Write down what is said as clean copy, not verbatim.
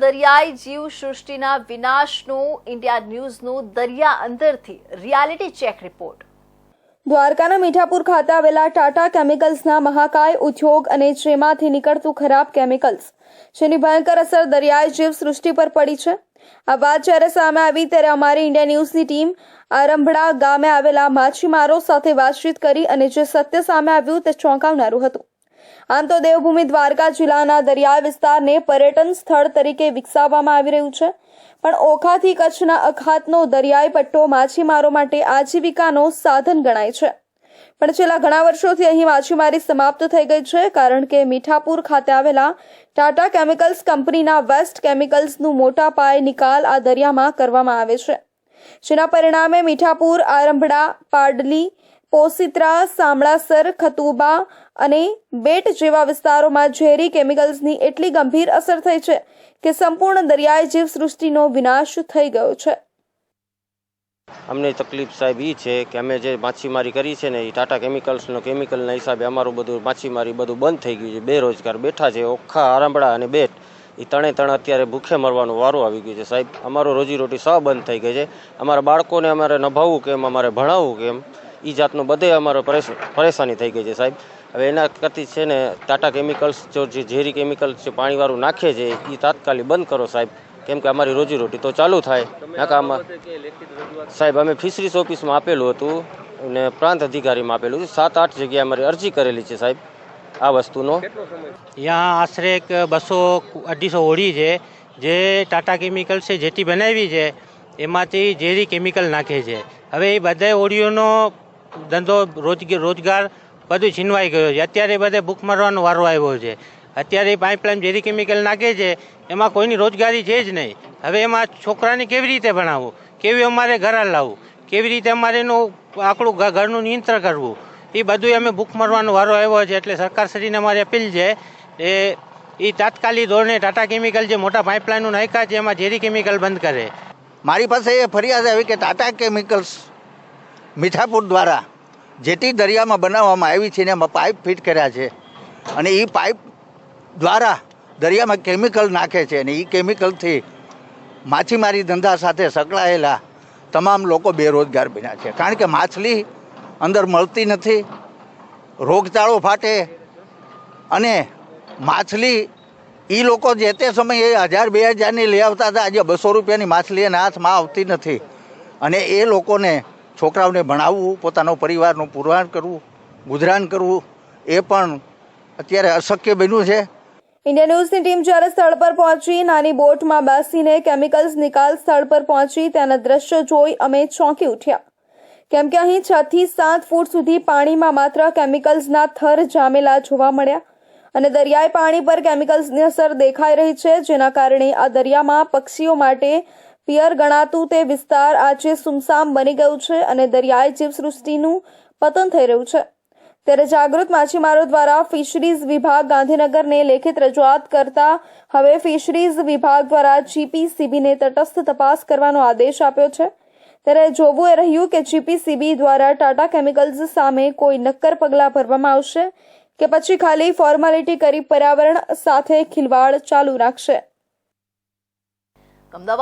દરિયાઈ જીવ સૃષ્ટિના વિનાશનું ઇન્ડિયા ન્યૂઝનું દરિયા અંદરથી રિયાલિટી ચેક રિપોર્ટ। દ્વારકાના મીઠાપુર ખાતે આવેલા ટાટા કેમિકલ્સના મહાકાય ઉદ્યોગ અને જેમાંથી નીકળતું ખરાબ કેમિકલ્સ જેની ભયંકર અસર દરિયાઈ જીવ સૃષ્ટિ પર પડી છે। આ વાત જ્યારે સામે આવી ત્યારે અમારી ઇન્ડિયા ન્યૂઝની ટીમ આરંભડા ગામે આવેલા માછીમારો સાથે વાતચીત કરી અને જે સત્ય સામે આવ્યું તે ચોંકાવનારું હતું। આમ તો દેવભૂમિ દ્વારકા જિલ્લાના દરિયાઈ વિસ્તારને પર્યટન સ્થળ તરીકે વિકસાવવામાં આવી રહ્યું છે, પણ ઓખાથી કચ્છના અખાતનો દરિયાઈ પટ્ટો માછીમારો માટે આજીવિકાનો સાધન ગણાય છે। પણ છેલ્લા ઘણા વર્ષોથી અહીં માછીમારી સમાપ્ત થઈ ગઈ છે, કારણ કે મીઠાપુર ખાતે આવેલા ટાટા કેમિકલ્સ કંપનીના વેસ્ટ કેમિકલ્સનું મોટા પાયે નિકાલ આ દરિયામાં કરવામાં આવે છે, જેના પરિણામે મીઠાપુર, આરંભડા, પાડલી, પોસીત્રા, સામળાસર, ખતુબા અને બેટ જેવા વિસ્તારોમાં ઝેરી કેમિકલ્સની એટલી ગંભીર અસર થઈ છે કે સંપૂર્ણ દરિયાઈ જીવ સૃષ્ટિનો વિનાશ થઈ ગયો છે। અમને તકલીફ સાહેબ એ છે કે અમે જે માછીમારી કરી છે ને એ ટાટા કેમિકલના હિસાબે અમારું બધું માછીમારી બધું બંધ થઈ ગયું છે। બેરોજગાર બેઠા છે। ઓખા, આરંભડા અને બેટ એ ત્રણે અત્યારે ભૂખે મરવાનો વારો આવી ગયો છે સાહેબ। અમારો રોજીરોટી સાવ બંધ થઈ ગઈ છે। અમારા બાળકોને અમારે નભાવવું કેમ, અમારે ભણાવવું કેમ, એ જાતનું બધે અમારો પરેશાની થઈ ગઈ છે સાહેબ। હવે એના કરતી છે ને ટાટા કેમિકલ્સ જે ઝેરી કેમિકલ્સ જે પાણીવાળું નાખે છે એ તાત્કાલિક બંધ કરો સાહેબ, કેમ કે અમારી રોજીરોટી તો ચાલુ થાય। નાકામાં સાહેબ અમે ફિશરીઝ ઓફિસમાં આપેલું હતું અને પ્રાંત અધિકારીમાં આપેલું છે। 7-8 જગ્યાએ અમારી અરજી કરેલી છે સાહેબ આ વસ્તુનો। यहाँ आश्रे 200-250 હોડી છે જે ટાટા કેમિકલ્સે જેટી બનાવી છે એમાંથી ઝેરી કેમિકલ નાખે છે। હવે એ બધા હોડીઓનો ધંધો રોજગાર બધું છીનવાઈ ગયો છે। અત્યારે બધે ભૂખ મરવાનો વારો આવ્યો છે। અત્યારે પાઇપલાઇન ઝેરી કેમિકલ નાખે છે એમાં કોઈની રોજગારી છે જ નહીં। હવે એમાં છોકરાને કેવી રીતે ભણાવવું, કેવી અમારે ઘર લાવવું, કેવી રીતે અમારે એનું આપણું ઘરનું નિયંત્રણ કરવું, એ બધું અમે ભૂખ મરવાનો વારો આવ્યો છે। એટલે સરકારશ્રીને અમારી અપીલ છે એ તાત્કાલિક ધોરણે ટાટા કેમિકલ જે મોટા પાઇપલાઇનો નાખ્યા છે એમાં ઝેરી કેમિકલ બંધ કરે। મારી પાસે એ ફરિયાદ આવી કે ટાટા કેમિકલ્સ મીઠાપુર દ્વારા જેટી દરિયામાં બનાવવામાં આવી છે ને એમાં પાઇપ ફિટ કર્યા છે અને એ પાઇપ દ્વારા દરિયામાં કેમિકલ નાખે છે અને એ કેમિકલથી માછીમારી ધંધા સાથે સંકળાયેલા તમામ લોકો બેરોજગાર બન્યા છે। કારણ કે માછલી અંદર મળતી નથી, રોગચાળો ફાટે અને માછલી એ લોકો જે તે સમયે 1000-2000ની લઈ આવતા હતા, આજે 200 રૂપિયાની માછલી એના હાથમાં આવતી નથી અને એ લોકોને છોકરાઓને ભણાવવું, પોતાનો પરિવારનું પુરવાર કરવું, ગુજરાન કરવું એ પણ અત્યારે અશક્ય બન્યું છે। ઇન્ડિયા ન્યૂઝની ટીમ જ્યારે સ્થળ પર પહોંચી નાની બોટમાં બેસીને કેમિકલ્સ નિકાલ સ્થળ પર પહોંચી તેના દ્રશ્યો જોઈ અમે ચોંકી ઉઠ્યા, કેમ કે અહીં 6 થી 7 ફૂટ સુધી પાણીમાં માત્ર કેમિકલ્સના થર જામેલા જોવા મળ્યા અને દરિયાઈ પાણી પર કેમિકલ્સની અસર દેખાઈ રહી છે, જેના કારણે આ દરિયામાં પક્ષીઓ માટે પિયર ગણાતું તે વિસ્તાર આજે સુમસામ બની ગયું છે અને દરિયાઈ જીવસૃષ્ટિનું પતન થઈ રહ્યું છે। ત્યારે જાગૃત માછીમારો દ્વારા ફિશરીઝ વિભાગ ગાંધીનગરને લેખિત રજૂઆત કરતા હવે ફિશરીઝ વિભાગ દ્વારા જીપીસીબીને તટસ્થ તપાસ કરવાનો આદેશ આપ્યો છે। ત્યારે જોવું એ રહ્યું કે જીપીસીબી દ્વારા ટાટા કેમિકલ્સ સામે કોઈ નક્કર પગલાં ભરવામાં આવશે કે પછી ખાલી ફોર્માલિટી કરી પર્યાવરણ સાથે ખિલવાડ ચાલુ રાખશે।